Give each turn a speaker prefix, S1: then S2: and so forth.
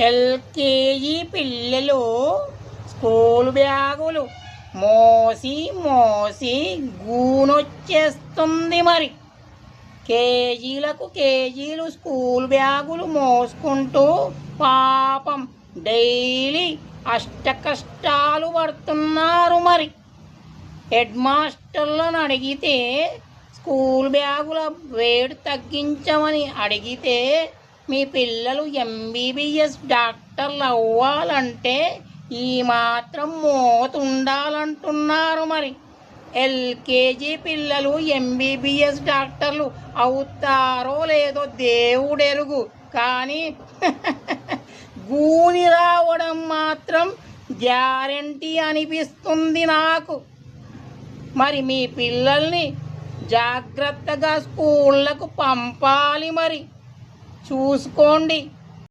S1: LKG పిల్లలు school బ్యాగులు మోసి మోసి గూనొచ్చేస్తుంది మరి. కేజీలకు కేజీలు స్కూల్ బ్యాగులు మోసుకుంటూ పాపం డైలీ అష్టకష్టాలు పడుతున్నారు మరి. హెడ్ మాస్టర్లను అడిగితే స్కూల్ బ్యాగుల వేడి తగ్గించమని అడిగితే మీ పిల్లలు ఎంబీబీఎస్ డాక్టర్లు అవ్వాలంటే ఈ మాత్రం మోతుండాలంటున్నారు మరి. ఎల్కేజీ పిల్లలు ఎంబీబీఎస్ డాక్టర్లు అవుతారో లేదో దేవుడెరుగు, కానీ గూని రావడం మాత్రం గ్యారంటీ అనిపిస్తుంది నాకు. మరి మీ పిల్లల్ని జాగ్రత్తగా స్కూళ్ళకు పంపాలి మరి. చూసుకోండి.